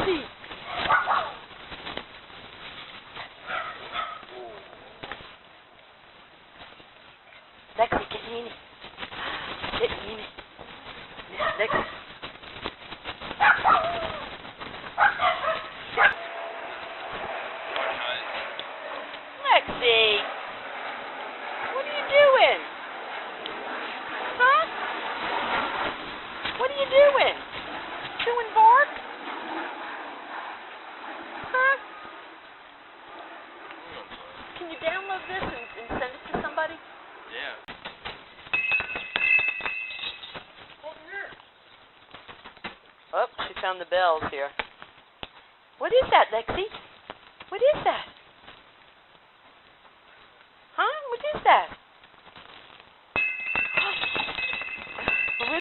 Lexi! Lexi, get Nene. Get Nene. Lexi. Lexi! What are you doing? Huh? What are you doing? Doing bark? Huh? Can you download this and send it to somebody? Yeah. Oh, she found the bells here. What is that, Lexi? What is that? Huh? What is that?